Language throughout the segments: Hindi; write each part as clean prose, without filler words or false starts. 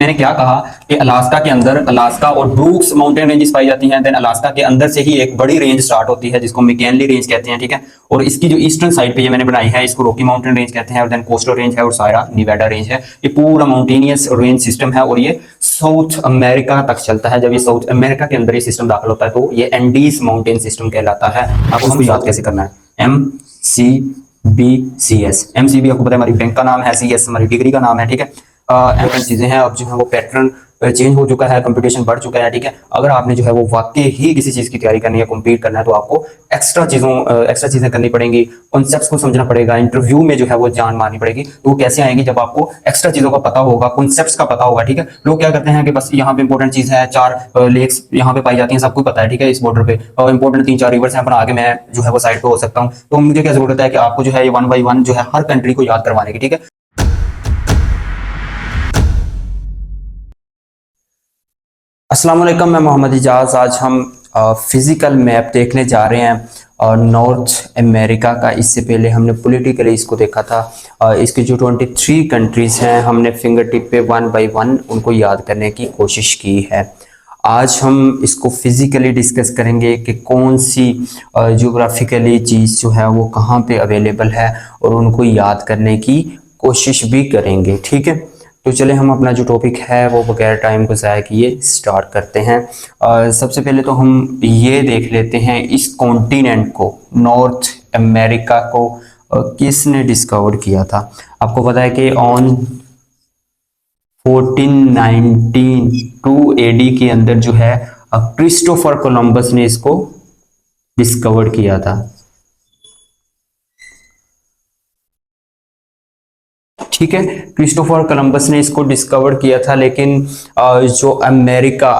मैंने क्या कहा कि अलास्का के अंदर अलास्का और ब्रूक्स माउंटेन रेंजेस पाई जाती हैं। देन अलास्का के अंदर से ही एक बड़ी रेंज स्टार्ट होती है जिसको मैककिनली रेंज कहते हैं, ठीक है। और इसकी जो ईस्टर्न साइड पे ये मैंने बनाई है इसको रॉकी माउंटेन रेंज कहते हैं, और देन कोस्टल रेंज है और सायरा निवाडा रेंज है। ये पूरा माउंटेनियस रेंज सिस्टम है और ये साउथ अमेरिका तक चलता है। जब ये साउथ अमेरिका के अंदर ये सिस्टम दाखिल होता है तो ये एंडीज माउंटेन सिस्टम कहलाता है। आपको उसको याद कैसे करना है, MCBCS। MCB आपको पता है हमारी बैंक का नाम है, CS हमारी डिग्री का नाम है, ठीक है। एम चीजें हैं। अब जो है वो पैटर्न चेंज हो चुका है, कंपटीशन बढ़ चुका है, ठीक है। अगर आपने जो है वो वाकई ही किसी चीज की तैयारी करनी है, कम्पीट करना है, तो आपको एक्स्ट्रा चीजें करनी पड़ेंगी, कॉन्सेप्ट्स को समझना पड़ेगा, इंटरव्यू में जो है वो जान मारनी पड़ेगी। तो वो कैसे आएंगी, जब आपको एक्स्ट्रा चीजों का पता होगा, कॉन्सेप्ट्स का पता होगा, ठीक है। लोग क्या करते हैं कि बस यहाँ पे इंपॉर्टेंट चीज है, 4 लेक्स यहाँ पे पाई जाती हैं, सबको पता है, ठीक है, इस बॉर्डर पे, और इंपॉर्टेंट 3-4 रिवर्स हैं, पर आगे मैं जो है वो साइड पे हो सकता हूँ। तो मुझे क्या जरूरत है कि आपको जो है ये 1 बाई 1 जो है हर कंट्री को याद करवाने की, ठीक है। अस्सलाम वालेकुम, मैं मोहम्मद इजाज। आज हम फिजिकल मैप देखने जा रहे हैं नॉर्थ अमेरिका का। इससे पहले हमने पॉलिटिकली इसको देखा था। इसकी जो 23 कंट्रीज हैं हमने फिंगर टिप पे 1 बाई 1 उनको याद करने की कोशिश की है। आज हम इसको फिजिकली डिस्कस करेंगे कि कौन सी ज्योग्राफिकली चीज़ जो है वो कहाँ पे अवेलेबल है और उनको याद करने की कोशिश भी करेंगे, ठीक है। तो चले हम अपना जो टॉपिक है वो बगैर टाइम को ज़ाया किए स्टार्ट करते हैं। सबसे पहले तो हम ये देख लेते हैं इस कॉन्टिनेंट को, नॉर्थ अमेरिका को किसने डिस्कवर किया था। आपको पता है कि ऑन 1492 AD के अंदर जो है क्रिस्टोफर कोलंबस ने इसको डिस्कवर किया था, ठीक है। क्रिस्टोफर कोलंबस ने इसको डिस्कवर किया था, लेकिन जो अमेरिका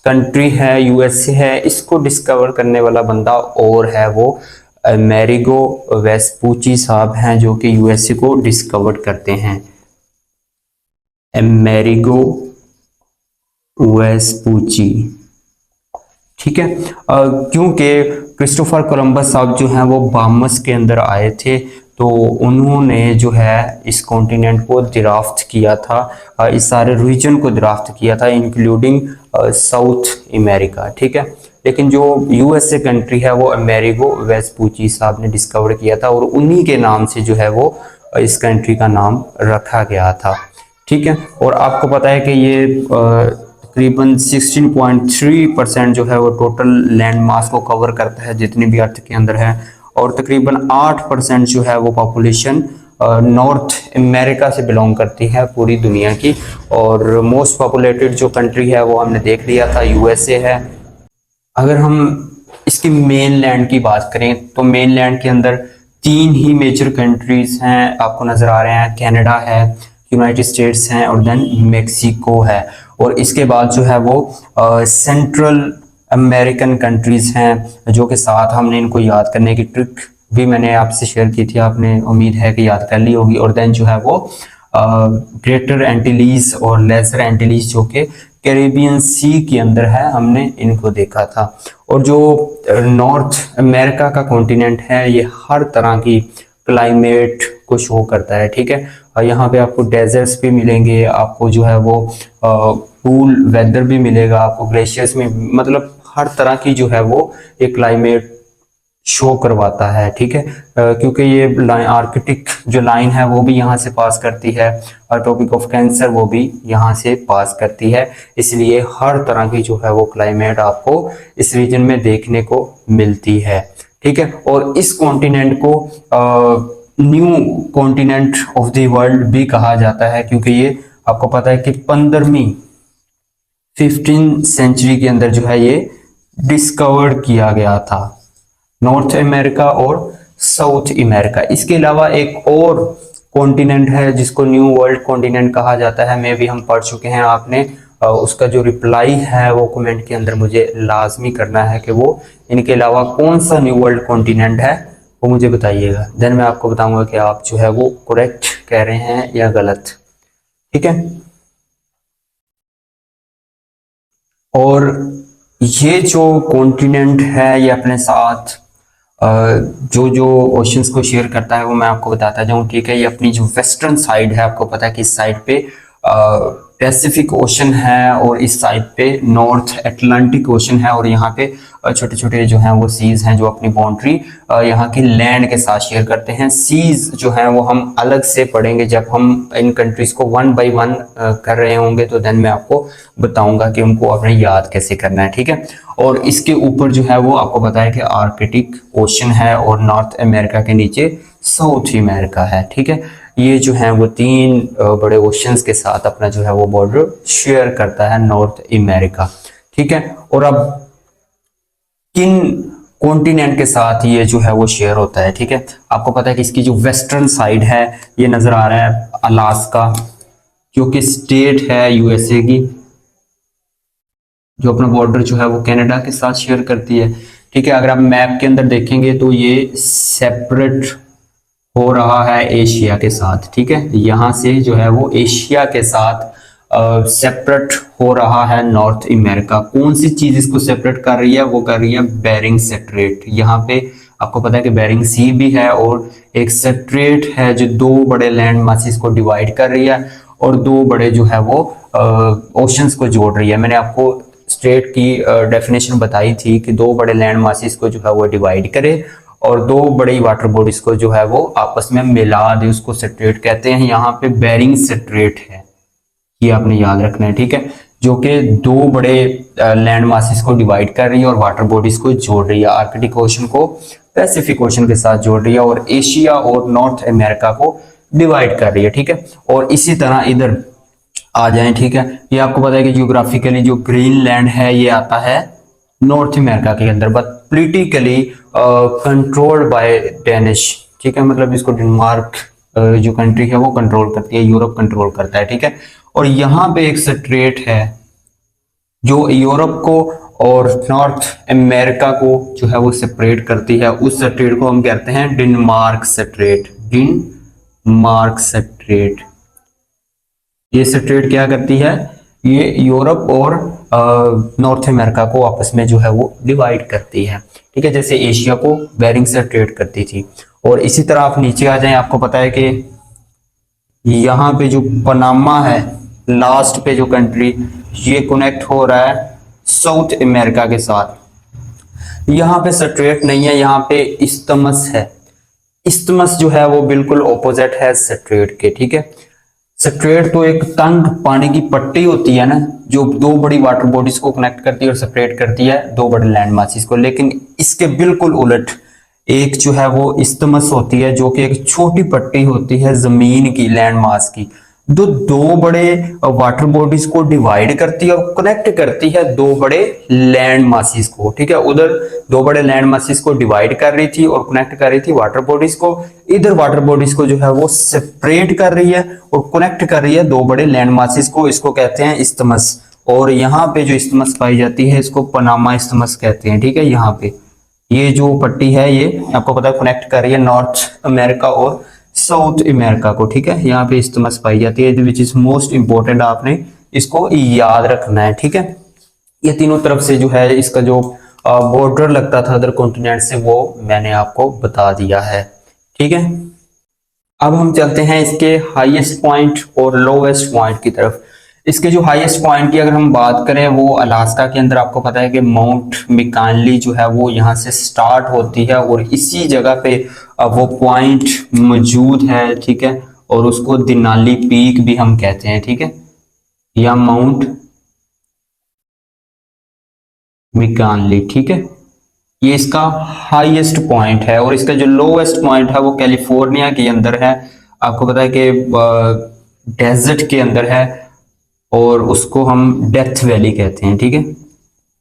कंट्री है, USA है, इसको डिस्कवर करने वाला बंदा और है, वो अमेरिगो वेस्पूची साहब हैं, जो कि USA को डिस्कवर करते हैं। अमेरिगो वेस्पूची, ठीक है। क्योंकि क्रिस्टोफर कोलंबस साहब जो हैं वो बामस के अंदर आए थे, तो उन्होंने जो है इस कॉन्टिनेंट को दराफ्त किया था, इस सारे रीजन को दराफ्त किया था, इंक्लूडिंग साउथ अमेरिका, ठीक है। लेकिन जो USA कंट्री है वो अमेरिगो वेस्पूची साहब ने डिस्कवर किया था, और उन्हीं के नाम से जो है वो इस कंट्री का नाम रखा गया था, ठीक है। और आपको पता है कि ये तकरीबन 16.3% जो है वो टोटल लैंड मास को कवर करता है जितनी भी अर्थ के अंदर है, और तकरीबन 8% जो है वो पॉपुलेशन नॉर्थ अमेरिका से बिलोंग करती है पूरी दुनिया की। और मोस्ट पॉपुलेटेड जो कंट्री है वो हमने देख लिया था, USA है। अगर हम इसकी मेन लैंड की बात करें तो मेन लैंड के अंदर 3 ही मेजर कंट्रीज हैं, आपको नजर आ रहे हैं, कनाडा है, यूनाइटेड स्टेट्स हैं, और देन मेक्सिको है। और इसके बाद जो है वो सेंट्रल अमेरिकन कंट्रीज हैं, जो के साथ हमने इनको याद करने की ट्रिक भी मैंने आपसे शेयर की थी, आपने उम्मीद है कि याद कर ली होगी। और देन जो है वो ग्रेटर एंटिलीज और लेसर एंटिलीज जो कि कैरेबियन सी के अंदर है, हमने इनको देखा था। और जो नॉर्थ अमेरिका का कॉन्टिनेंट है ये हर तरह की क्लाइमेट को शो करता है, ठीक है। यहाँ पे आपको डेजर्ट्स भी मिलेंगे, आपको जो है वो कूल वेदर भी मिलेगा, आपको ग्लेशियर्स में, मतलब हर तरह की जो है वो ये क्लाइमेट शो करवाता है, ठीक है। क्योंकि ये लाइन आर्कटिक जो लाइन है वो भी यहाँ से पास करती है, और ट्रॉपिक ऑफ कैंसर वो भी यहाँ से पास करती है, इसलिए हर तरह की जो है वो क्लाइमेट आपको इस रीजन में देखने को मिलती है, ठीक है। और इस कॉन्टिनेंट को new continent of the world भी कहा जाता है, क्योंकि ये आपको पता है कि 15वीं सेंचुरी के अंदर जो है ये डिस्कवर किया गया था, नॉर्थ अमेरिका और साउथ अमेरिका। इसके अलावा एक और कॉन्टिनेंट है जिसको न्यू वर्ल्ड कॉन्टिनेंट कहा जाता है, में भी हम पढ़ चुके हैं। आपने उसका जो रिप्लाई है वो कमेंट के अंदर मुझे लाजमी करना है कि वो इनके अलावा कौन सा न्यू वर्ल्ड कॉन्टिनेंट है, वो मुझे बताइएगा। देन मैं आपको बताऊंगा कि आप जो है वो करेक्ट कह रहे हैं या गलत, ठीक है। और ये जो कॉन्टिनेंट है ये अपने साथ जो जो ओशंस को शेयर करता है वो मैं आपको बताता जाऊं, ठीक है। ये अपनी जो वेस्टर्न साइड है, आपको पता है कि इस साइड पे पैसिफिक ओशन है और इस साइड पे नॉर्थ अटलांटिक ओशन है, और यहाँ पे छोटे छोटे जो हैं वो सीज हैं जो अपनी बाउंड्री यहाँ की लैंड के साथ शेयर करते हैं। सीज जो हैं वो हम अलग से पढ़ेंगे जब हम इन कंट्रीज को वन बाय वन कर रहे होंगे, तो देन मैं आपको बताऊंगा कि उनको अपने याद कैसे करना है, ठीक है। और इसके ऊपर जो है वो आपको पता है कि आर्कटिक ओशन है और नॉर्थ अमेरिका के नीचे साउथ अमेरिका है, ठीक है। ये जो है वो तीन बड़े ओशंस के साथ अपना जो है वो बॉर्डर शेयर करता है नॉर्थ अमेरिका, ठीक है। और अब किन कॉन्टिनेंट के साथ ये जो है वो शेयर होता है, ठीक है। आपको पता है कि इसकी जो वेस्टर्न साइड है ये नजर आ रहा है अलास्का, जो कि स्टेट है यूएसए की, जो अपना बॉर्डर जो है वो कनाडा के साथ शेयर करती है, ठीक है। अगर आप मैप के अंदर देखेंगे तो ये सेपरेट हो रहा है एशिया के साथ, ठीक है। यहाँ से जो है वो एशिया के साथ सेपरेट हो रहा है नॉर्थ अमेरिका। कौन सी चीज इसको सेपरेट कर रही है? वो कर रही है बेरिंग स्ट्रेट। यहाँ पे आपको पता है कि बेरिंग सी भी है और एक स्ट्रेट है जो दो बड़े लैंड मासेस को डिवाइड कर रही है और दो बड़े जो है वो ओशंस को जोड़ रही है। मैंने आपको स्ट्रेट की डेफिनेशन बताई थी कि दो बड़े लैंड मासेस को जो है वो डिवाइड करे और दो बड़ी वाटर बॉडीज को जो है वो आपस में मिला दे, उसको स्ट्रेट कहते हैं। यहाँ पे बेरिंग स्ट्रेट है, ये आपने याद रखना है, ठीक है, जो कि दो बड़े लैंड मासेस को डिवाइड कर रही है और वाटर बॉडीज को जोड़ रही है। आर्कटिक ओशन को पैसिफिक ओशन के साथ जोड़ रही है और एशिया और नॉर्थ अमेरिका को डिवाइड कर रही है, ठीक है। और इसी तरह इधर आ जाएं, ठीक है। ये आपको पता है कि जियोग्राफिकली जो ग्रीनलैंड है ये आता है नॉर्थ अमेरिका के अंदर, but politically controlled by Danish, ठीक है। मतलब इसको डेनमार्क जो कंट्री है वो कंट्रोल करती है, यूरोप कंट्रोल करता है, ठीक है। और यहाँ पे एक स्ट्रेट है जो यूरोप को और नॉर्थ अमेरिका को जो है वो सेपरेट करती है। उस स्ट्रेट को हम कहते हैं डेनमार्क स्ट्रेट। डेनमार्क स्ट्रेट, ये स्ट्रेट क्या करती है? ये यूरोप और नॉर्थ अमेरिका को आपस में जो है वो डिवाइड करती है, ठीक है, जैसे एशिया को बेरिंग स्ट्रेट करती थी। और इसी तरह आप नीचे आ जाएं, आपको पता है कि यहाँ पे जो पनामा है लास्ट पे जो कंट्री, ये कनेक्ट हो रहा है साउथ अमेरिका के साथ। यहाँ पे स्ट्रेट नहीं है, यहाँ पे इस्थमस है। इस्थमस जो है वो बिल्कुल ऑपोजिट है स्ट्रेट के, ठीक है। स्ट्रेट तो एक तंग पानी की पट्टी होती है ना, जो दो बड़ी वाटर बॉडीज को कनेक्ट करती है और सेपरेट करती है दो बड़े लैंड मासेस को। लेकिन इसके बिल्कुल उलट एक जो है वो इस्थमस होती है, जो कि एक छोटी पट्टी होती है जमीन की, लैंड मास की, दो बड़े वाटर बॉडीज को डिवाइड करती है और कनेक्ट करती है दो बड़े लैंड मासेस को, ठीक है। उधर दो बड़े लैंड मासेस को डिवाइड कर रही थी और कनेक्ट कर रही थी वाटर बॉडीज को, इधर वाटर बॉडीज को जो है वो सेपरेट कर रही है और कनेक्ट कर रही है दो बड़े लैंड मासेस को। इसको कहते हैं इस्थमस। और यहाँ पे जो इस्थमस पाई जाती है इसको पनामा इस्थमस कहते हैं, ठीक है। यहाँ पे ये जो पट्टी है ये आपको पता है कनेक्ट कर रही है नॉर्थ अमेरिका और साउथ अमेरिका को, ठीक है। यहाँ पे इस्थमस पाई जाती है, विच इज मोस्ट इंपॉर्टेंट, आपने इसको याद रखना है, ठीक है। ये तीनों तरफ से जो है इसका जो बॉर्डर लगता था अदर कॉन्टिनेंट से, वो मैंने आपको बता दिया है, ठीक है। अब हम चलते हैं इसके हाईएस्ट पॉइंट और लोवेस्ट पॉइंट की तरफ। इसके जो हाईएस्ट पॉइंट की अगर हम बात करें, वो अलास्का के अंदर आपको पता है कि माउंट मिकानली जो है वो यहाँ से स्टार्ट होती है और इसी जगह पे वो पॉइंट मौजूद है, ठीक है। और उसको दिनाली पीक भी हम कहते हैं, ठीक है, या माउंट मिकानली, ठीक है। ये इसका हाईएस्ट पॉइंट है। और इसका जो लोवेस्ट पॉइंट है वो कैलिफोर्निया के अंदर है, आपको पता है कि डेजर्ट के अंदर है और उसको हम डेथ वैली कहते हैं, ठीक है,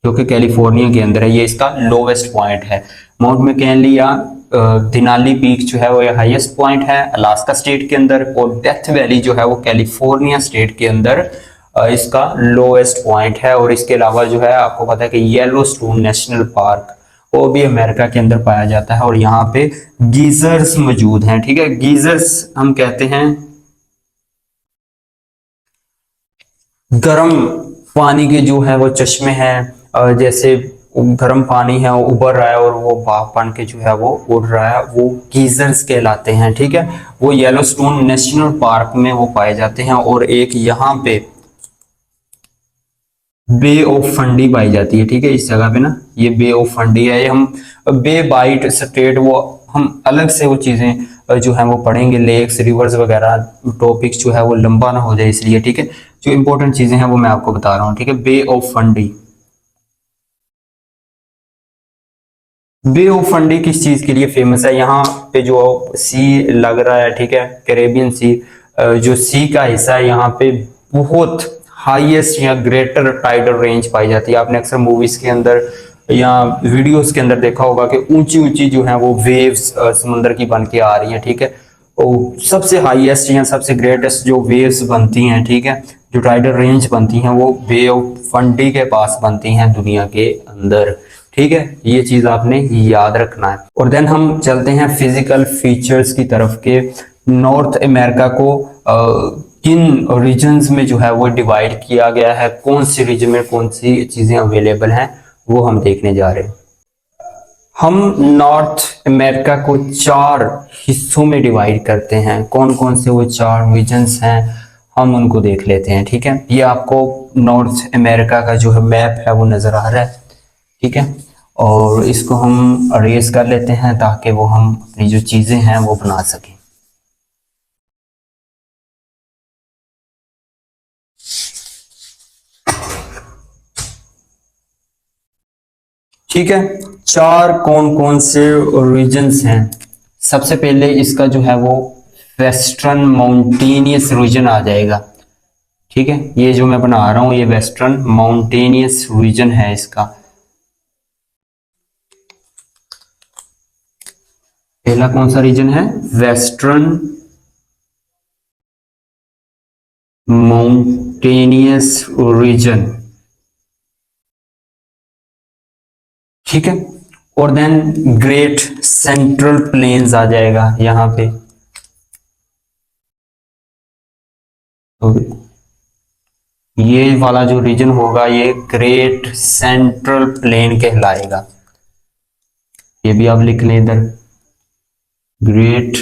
जो कि कैलिफोर्निया के अंदर है। ये इसका लोवेस्ट पॉइंट है। माउंट मैकिनली या दिनाली पीक जो है वो हाईएस्ट पॉइंट है अलास्का स्टेट के अंदर, और डेथ वैली जो है वो कैलिफोर्निया स्टेट के अंदर इसका लोवेस्ट पॉइंट है। और इसके अलावा जो है आपको पता है कि येलोस्टोन नेशनल पार्क वो भी अमेरिका के अंदर पाया जाता है और यहाँ पे गीजर्स मौजूद हैं, ठीक है। गीजर्स हम कहते हैं गर्म पानी के जो है वो चश्मे हैं, जैसे गर्म पानी है वो उबर रहा है और वो भाप बन के जो है वो उड़ रहा है, वो गीजर्स कहलाते हैं, ठीक है। वो येलोस्टोन नेशनल पार्क में वो पाए जाते हैं। और एक यहाँ पे बे ऑफ फंडी पाई जाती है, ठीक है। इस जगह पे ना ये बे ऑफ फंडी है, ये हम बे बाइट स्ट्रेट वो हम अलग से वो चीजें जो है वो पढ़ेंगे, लेक्स रिवर्स वगैरह टॉपिक्स जो है वो लंबा ना हो जाए इसलिए, ठीक है। जो इंपॉर्टेंट चीजें हैं वो मैं आपको बता रहा हूँ, ठीक है। Bay of Fundy, bay of Fundy किस चीज के लिए फेमस है? यहाँ पे जो सी लग रहा है, ठीक है, कैरेबियन सी, जो सी का हिस्सा है यहाँ पे बहुत हाईएस्ट या ग्रेटर टाइडल रेंज पाई जाती है। आपने अक्सर मूवीज के अंदर या वीडियोस के अंदर देखा होगा कि ऊंची ऊंची जो है वो वेव्स समुद्र की बन के आ रही है, ठीक है। और सबसे हाईएस्ट या सबसे ग्रेटेस्ट जो वेव्स बनती हैं, ठीक है, जो टाइडल रेंज बनती हैं वो बे ऑफ फंडी के पास बनती हैं दुनिया के अंदर, ठीक है। ये चीज आपने याद रखना है। और देन हम चलते हैं फिजिकल फीचर्स की तरफ के नॉर्थ अमेरिका को किन रीजन्स में जो है वो डिवाइड किया गया है, कौन सी रीजन में कौन सी चीजें अवेलेबल हैं, वो हम देखने जा रहे हैं। हम नॉर्थ अमेरिका को 4 हिस्सों में डिवाइड करते हैं। कौन कौन से वो 4 रीजन्स हैं हम उनको देख लेते हैं, ठीक है। ये आपको नॉर्थ अमेरिका का जो है मैप है वो नजर आ रहा है, ठीक है। और इसको हम अरेज कर लेते हैं ताकि वो हम अपनी जो चीजें हैं वो बना सकें। ठीक है, 4 कौन कौन से रीजन्स हैं। सबसे पहले इसका जो है वो वेस्टर्न माउंटेनियस रीजन आ जाएगा, ठीक है। ये जो मैं बना रहा हूं ये वेस्टर्न माउंटेनियस रीजन है इसका। पहला कौन सा रीजन है? वेस्टर्न माउंटेनियस रीजन, ठीक है। और देन ग्रेट सेंट्रल प्लेन्स आ जाएगा यहां पे, तो ये वाला जो रीजन होगा ये ग्रेट सेंट्रल प्लेन कहलाएगा। ये भी आप लिख लें इधर, ग्रेट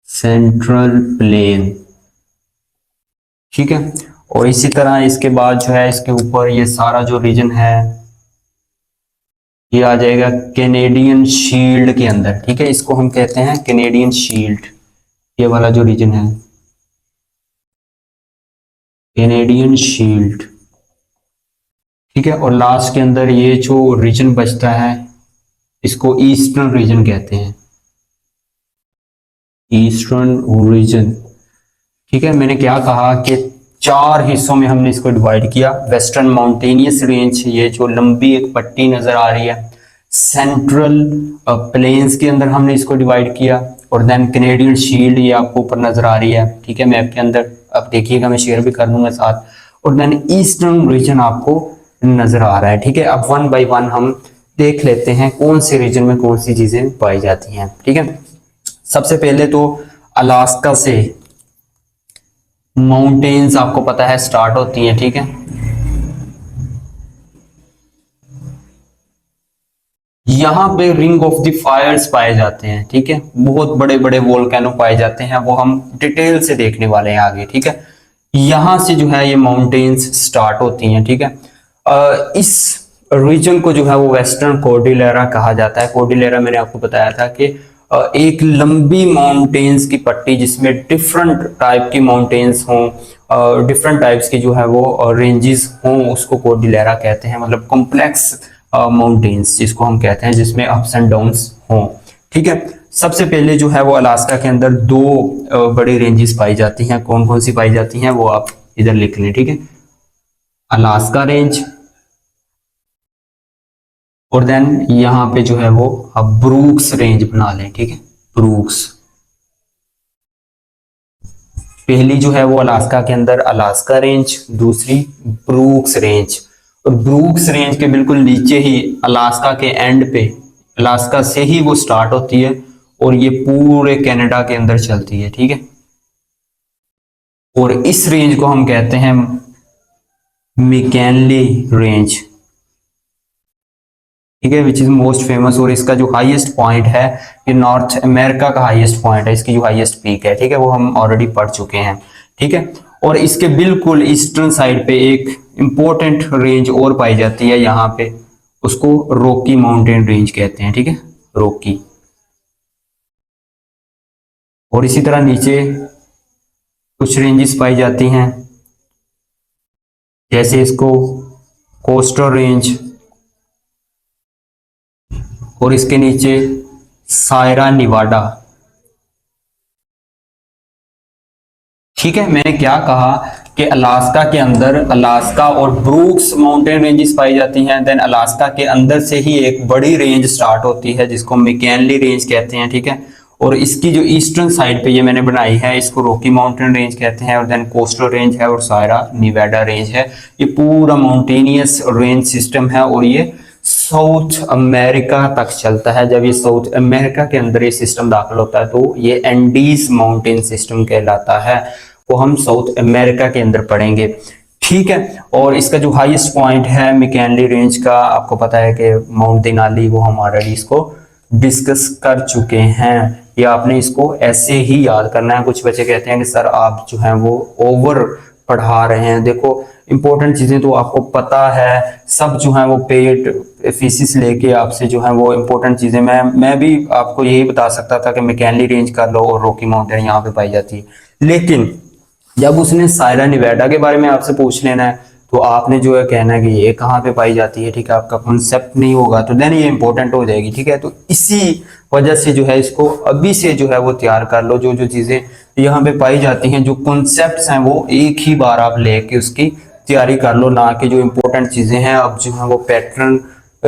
सेंट्रल प्लेन, ठीक है। और इसी तरह इसके बाद जो है इसके ऊपर ये सारा जो रीजन है ये आ जाएगा कैनेडियन शील्ड के अंदर, ठीक है। इसको हम कहते हैं कैनेडियन शील्ड, ये वाला जो रीजन है कैनेडियन शील्ड, ठीक है। और लास्ट के अंदर ये जो रीजन बचता है इसको ईस्टर्न रीजन कहते हैं, ईस्टर्न रीजन, ठीक है। मैंने क्या कहा कि 4 हिस्सों में हमने इसको डिवाइड किया। वेस्टर्न माउंटेनियस रेंज, ये जो लंबी एक पट्टी नजर आ रही है, सेंट्रल प्लेन्स के अंदर हमने इसको डिवाइड किया। और देन कैनेडियन शील्ड ये आपको ऊपर नजर आ रही है, ठीक है, मैप के अंदर, अब देखिएगा मैं शेयर भी कर दूंगा साथ। और देन ईस्टर्न रीजन आपको नजर आ रहा है, ठीक है। अब 1 बाय 1 हम देख लेते हैं कौन से रीजन में कौन सी चीजें पाई जाती हैं, ठीक है। सबसे पहले तो अलास्का से माउंटेन्स आपको पता है स्टार्ट होती हैं, ठीक है। यहां पे रिंग ऑफ द फायर्स पाए जाते हैं, ठीक है। बहुत बड़े बड़े वोल्केनो पाए जाते हैं, वो हम डिटेल से देखने वाले हैं आगे, ठीक है। यहां से जो है ये माउंटेन्स स्टार्ट होती हैं, ठीक है। इस रीजन को जो है वो वेस्टर्न कोर्डिलेरा कहा जाता है। कोर्डिलेरा मैंने आपको बताया था कि एक लंबी माउंटेन्स की पट्टी जिसमें डिफरेंट टाइप की माउंटेन्स हों, डिफरेंट टाइप्स की जो है वो रेंजेस हों, उसको कोर्डिलेरा कहते हैं। मतलब कॉम्प्लेक्स माउंटेन्स जिसको हम कहते हैं, जिसमें अप्स एंड डाउन्स हों, ठीक है। सबसे पहले जो है वो अलास्का के अंदर 2 बड़ी रेंजेस पाई जाती हैं। कौन कौन सी पाई जाती हैं वो आप इधर लिख लें, ठीक है। अलास्का रेंज, और देन यहां पे जो है वो आप ब्रूक्स रेंज बना लें, ठीक है। ब्रूक्स पहली जो है वो अलास्का के अंदर अलास्का रेंज, दूसरी ब्रूक्स रेंज। और ब्रूक्स रेंज के बिल्कुल नीचे ही अलास्का के एंड पे, अलास्का से ही वो स्टार्ट होती है और ये पूरे कनाडा के अंदर चलती है, ठीक है। और इस रेंज को हम कहते हैं मैककिनले रेंज, ठीक है, विच इज मोस्ट फेमस। और इसका जो हाईएस्ट पॉइंट है ये नॉर्थ अमेरिका का हाईएस्ट पॉइंट है, इसकी जो हाईएस्ट पीक है, ठीक है, वो हम ऑलरेडी पढ़ चुके हैं, ठीक है। और इसके बिल्कुल ईस्टर्न साइड पे एक इंपॉर्टेंट रेंज और पाई जाती है यहाँ पे, उसको रॉकी माउंटेन रेंज कहते हैं, ठीक है, रॉकी। और इसी तरह नीचे कुछ रेंजेस पाई जाती हैं, जैसे इसको कोस्टल रेंज, और इसके नीचे सायरा निवाडा। ठीक है, मैंने क्या कहा कि अलास्का के अंदर अलास्का और ब्रूक्स माउंटेन रेंजेस पाई जाती हैं। देन अलास्का के अंदर से ही एक बड़ी रेंज स्टार्ट होती है जिसको मैककिनली रेंज कहते हैं, ठीक है। और इसकी जो ईस्टर्न साइड पे ये मैंने बनाई है, इसको रॉकी माउंटेन रेंज कहते हैं। और देन कोस्टल रेंज है और सायरा निवाडा रेंज है। ये पूरा माउंटेनियस रेंज सिस्टम है और ये साउथ अमेरिका तक चलता है। जब ये साउथ अमेरिका के अंदर ये सिस्टम दाखिल होता है तो ये एंडीज माउंटेन सिस्टम कहलाता है, वो हम साउथ अमेरिका के अंदर पढ़ेंगे, ठीक है। और इसका जो हाईएस्ट पॉइंट है मैककिनली रेंज का, आपको पता है कि माउंट देनाली, वो हम ऑलरेडी इसको डिस्कस कर चुके हैं। या आपने इसको ऐसे ही याद करना है। कुछ बच्चे कहते हैं कि सर आप जो है वो ओवर पढ़ा रहे हैं। देखो इंपॉर्टेंट चीजें तो आपको पता है, सब जो है वो पेड फीसिस लेके आपसे जो है वो इंपॉर्टेंट चीजें, मैं भी आपको यही बता सकता था कि मैककिनली रेंज कर लो और रॉकी माउंटेन यहाँ पे पाई जाती है। लेकिन जब उसने सायरा निवाडा के बारे में आपसे पूछ लेना है तो आपने जो है कहना है कि ये कहाँ पे पाई जाती है, ठीक है। आपका कॉन्सेप्ट नहीं होगा तो देन ये इंपॉर्टेंट हो जाएगी, ठीक है। तो इसी वजह से जो है इसको अभी से जो है वो तैयार कर लो। जो जो चीजें यहाँ पे पाई जाती हैं, जो कॉन्सेप्ट्स हैं, वो एक ही बार आप लेके उसकी तैयारी कर लो, ना कि जो इंपॉर्टेंट चीजें हैं। अब जो है वो पैटर्न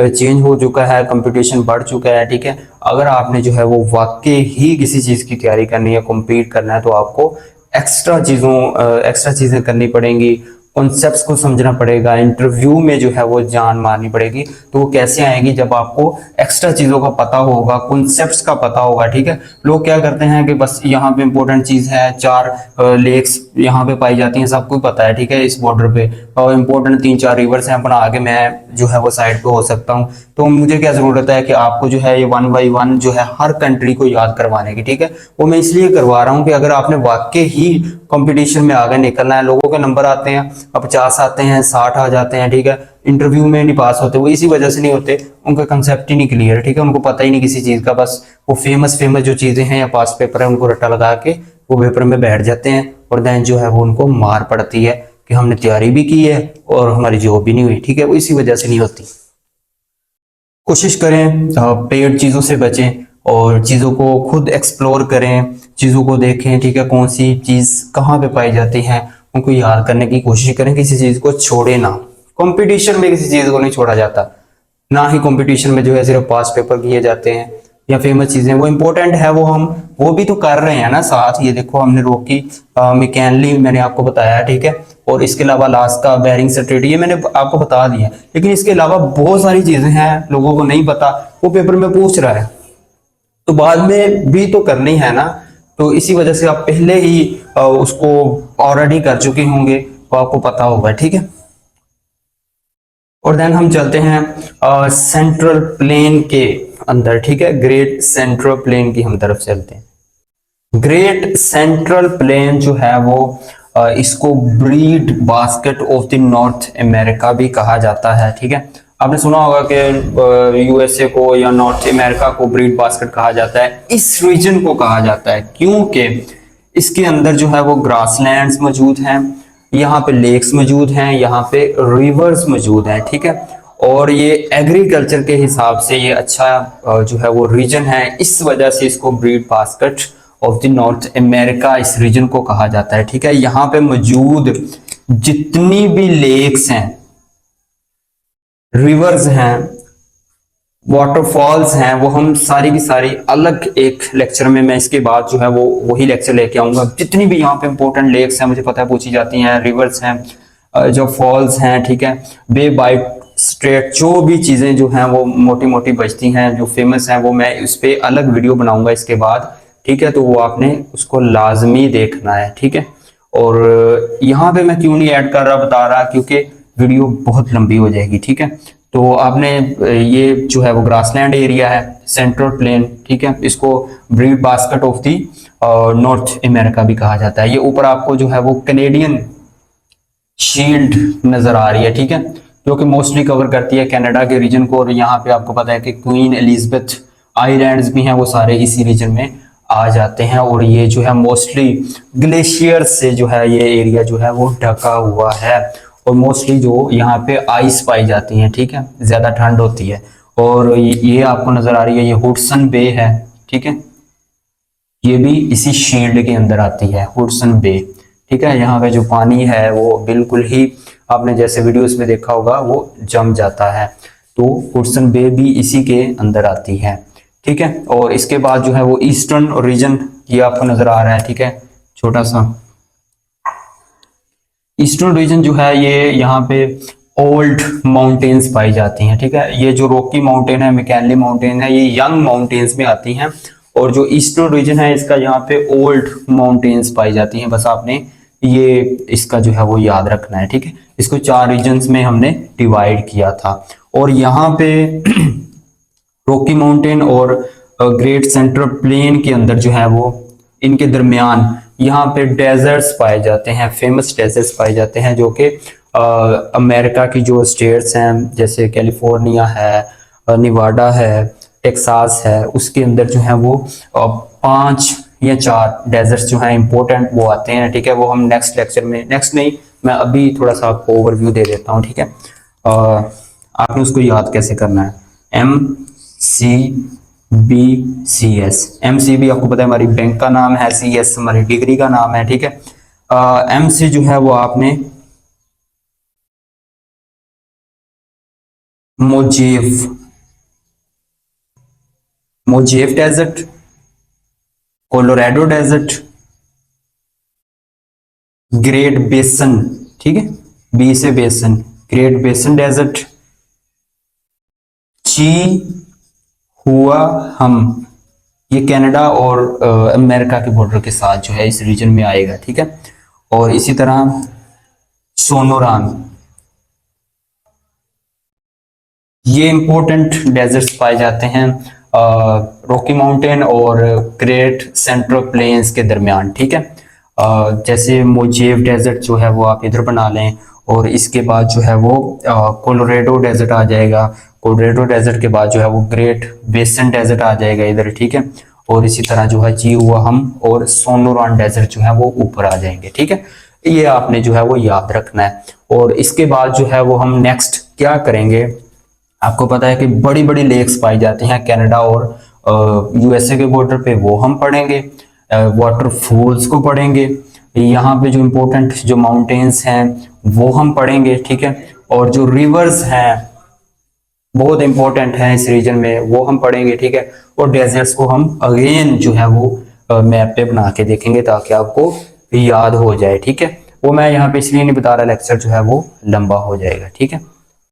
चेंज हो चुका है, कंपटीशन बढ़ चुका है, ठीक है। अगर आपने जो है वो वाकई ही किसी चीज की तैयारी करनी है, कम्पीट करना है, तो आपको एक्स्ट्रा चीजें करनी पड़ेंगी, कॉन्सेप्ट्स को समझना पड़ेगा, इंटरव्यू में जो है वो जान मारनी पड़ेगी। तो वो कैसे आएगी, जब आपको एक्स्ट्रा चीजों का पता होगा, कॉन्सेप्ट्स का पता होगा, ठीक है। लोग क्या करते हैं कि बस यहाँ पे इंपॉर्टेंट चीज है, 4 लेक्स यहाँ पे पाई जाती हैं, सबको पता है, ठीक है, इस बॉर्डर पे, और इंपॉर्टेंट 3-4 रिवर्स हैं, अपना आगे मैं जो है वो साइड पे हो सकता हूँ। तो मुझे क्या जरूरत है कि आपको जो है ये 1 बाई 1 जो है हर कंट्री को याद करवाने की, ठीक है। वो मैं इसलिए करवा रहा हूँ कि अगर आपने वाकई ही कंपटीशन में आगे निकलना है, लोगों के नंबर आते हैं, अब 50 आते हैं, 60 आ जाते हैं, ठीक है, इंटरव्यू में नहीं पास होते, वो इसी वजह से नहीं होते, उनका कंसेप्ट ही नहीं क्लियर, ठीक है, उनको पता ही नहीं किसी चीज का, बस वो फेमस जो चीजें हैं या पास पेपर है उनको रट्टा लगा के वो पेपर में बैठ जाते हैं, और देन जो है वो उनको मार पड़ती है कि हमने तैयारी भी की है और हमारी जॉब भी नहीं हुई, ठीक है। वो इसी वजह से नहीं होती। कोशिश करें पेड चीजों से बचें और चीजों को खुद एक्सप्लोर करें, चीजों को देखें, ठीक है, कौन सी चीज कहाँ पे पाई जाती है, उनको याद करने की कोशिश करें, किसी चीज को छोड़े ना। कंपटीशन में किसी चीज को नहीं छोड़ा जाता, ना ही कंपटीशन में जो है सिर्फ पास पेपर किए जाते हैं या फेमस चीजें, वो इंपॉर्टेंट है, वो भी तो कर रहे हैं ना साथ। ये देखो हमने रॉकी मैककिनली मैंने आपको बताया, ठीक है, और इसके अलावा अलास्का, बेरिंग स्ट्रेट, ये मैंने आपको बता दिया। लेकिन इसके अलावा बहुत सारी चीजें हैं लोगों को नहीं पता, वो पेपर में पूछ रहा है, तो बाद में भी तो करनी है ना। तो इसी वजह से आप पहले ही उसको ऑलरेडी कर चुके होंगे तो आपको पता होगा, ठीक है। और देन हम चलते हैं सेंट्रल प्लेन के अंदर, ठीक है, ग्रेट सेंट्रल प्लेन की हम तरफ चलते हैं। ग्रेट सेंट्रल प्लेन जो है वो इसको breed basket of the north America भी कहा जाता है, ठीक है। आपने सुना होगा कि यूएसए को या नॉर्थ अमेरिका को ब्रीड बास्केट कहा जाता है। इस रीजन को कहा जाता है क्योंकि इसके अंदर जो है वो ग्रासलैंड्स मौजूद हैं, यहाँ पे लेक्स मौजूद हैं, यहाँ पे रिवर्स मौजूद हैं, ठीक है। और ये एग्रीकल्चर के हिसाब से ये अच्छा जो है वो रीजन है, इस वजह से इसको breed basket of the north America इस रीजन को कहा जाता है, ठीक है। यहाँ पे मौजूद जितनी भी लेक्स हैं, रिवर्स हैं, वाटरफॉल्स हैं, वो हम सारी की सारी अलग एक लेक्चर में, मैं इसके बाद जो है वो वही लेक्चर लेके आऊंगा। जितनी भी यहाँ पे इंपॉर्टेंट लेक्स हैं, मुझे पता है पूछी जाती हैं, रिवर्स हैं, जो फॉल्स हैं, ठीक है, बे बाय स्ट्रेट, जो भी चीजें जो हैं वो मोटी मोटी बचती हैं, जो फेमस हैं, वो मैं इस पे अलग वीडियो बनाऊंगा इसके बाद, ठीक है। तो वो आपने उसको लाजमी देखना है, ठीक है। और यहाँ पे मैं क्यों नहीं ऐड कर रहा, बता रहा, क्योंकि वीडियो बहुत लंबी हो जाएगी, ठीक है। तो आपने ये जो है वो ग्रासलैंड एरिया है, सेंट्रल प्लेन, ठीक है, इसको breed basket of the north America भी कहा जाता है। ये ऊपर आपको जो है वो कैनेडियन शील्ड नजर आ रही है, ठीक है, जो कि मोस्टली कवर करती है कनाडा के रीजन को। और यहाँ पे आपको पता है कि क्वीन एलिजाबेथ आइलैंड्स भी हैं, वो सारे इसी रीजन में आ जाते हैं। और ये जो है मोस्टली ग्लेशियर से जो है ये एरिया जो है वो ढका हुआ है। और मोस्टली जो यहाँ पे आइस पाई जाती है, ठीक है, ज्यादा ठंड होती है। और ये आपको नजर आ रही है, ये हुडसन बे है, ठीक है, ये भी इसी शील्ड के अंदर आती है, हुडसन बे, ठीक है। यहाँ पे जो पानी है वो बिल्कुल ही आपने जैसे वीडियोस में देखा होगा वो जम जाता है, तो हुडसन बे भी इसी के अंदर आती है, ठीक है। और इसके बाद जो है वो ईस्टर्न रीजन ये आपको नजर आ रहा है, ठीक है, छोटा सा ईस्टर्न रीजन जो है ये यहाँ पे ओल्ड माउंटेन्स पाई जाती हैं, ठीक है। ये जो रॉकी माउंटेन है, मैकनली माउंटेन है, ये यंग माउंटेन्स में आती हैं। और जो ईस्टर्न रीजन है इसका यहाँ पे ओल्ड माउंटेन्स पाई जाती हैं। बस आपने ये इसका जो है वो याद रखना है, ठीक है। इसको 4 रीजन्स में हमने डिवाइड किया था। और यहाँ पे रॉकी माउंटेन और ग्रेट सेंट्रल प्लेन के अंदर जो है वो इनके दरमियान यहाँ पे डेजर्ट्स पाए जाते हैं, फेमस डेजर्ट्स पाए जाते हैं, जो कि अमेरिका की जो स्टेट्स हैं जैसे कैलिफोर्निया है, निवाडा है, टेक्सास है, उसके अंदर जो है वो 5 या 4 डेजर्ट्स जो हैं इंपॉर्टेंट वो आते हैं, ठीक है। वो हम नेक्स्ट लेक्चर में, नेक्स्ट नहीं, मैं अभी थोड़ा सा आपको ओवरव्यू दे देता हूँ, ठीक है। आपने उसको याद कैसे करना है, MCBCS, MCB आपको पता है हमारी बैंक का नाम है, CS हमारी डिग्री का नाम है, ठीक है। MC जो है वो आपने मोजेव डेजर्ट, कोलोराडो डेजर्ट, ग्रेट बेसन, ठीक है, बी से बेसन, ग्रेट बेसन डेजर्ट, ची हुआ हम, ये कनाडा और अमेरिका के बॉर्डर के साथ जो है इस रीजन में आएगा, ठीक है। और इसी तरह सोनोरान, ये इंपॉर्टेंट डेजर्ट्स पाए जाते हैं रॉकी माउंटेन और ग्रेट सेंट्रल प्लेन्स के दरमियान, ठीक है। जैसे मोजेव डेजर्ट जो है वो आप इधर बना लें, और इसके बाद जो है वो कोलोराडो डेजर्ट आ जाएगा, कोलोराडो डेजर्ट के बाद जो है वो ग्रेट बेसन डेजर्ट आ जाएगा इधर, ठीक है। और इसी तरह जो है जी हुआ हम और सोनोरान डेजर्ट जो है वो ऊपर आ जाएंगे, ठीक है। ये आपने जो है वो याद रखना है। और इसके बाद जो है वो हम नेक्स्ट क्या करेंगे, आपको पता है कि बड़ी बड़ी लेक्स पाई जाती हैं कनाडा और USA के बॉर्डर पे, वो हम पढ़ेंगे। वाटरफॉल्स को पढ़ेंगे, यहाँ पे जो इम्पोर्टेंट जो माउंटेन्स हैं वो हम पढ़ेंगे, ठीक है। और जो रिवर्स हैं बहुत इंपॉर्टेंट हैं इस रीजन में, वो हम पढ़ेंगे, ठीक है। और डेजर्ट्स को हम अगेन जो है वो मैप पे बना के देखेंगे ताकि आपको याद हो जाए, ठीक है। वो मैं यहाँ पे इसलिए नहीं बता रहा, लेक्चर जो है वो लंबा हो जाएगा, ठीक है।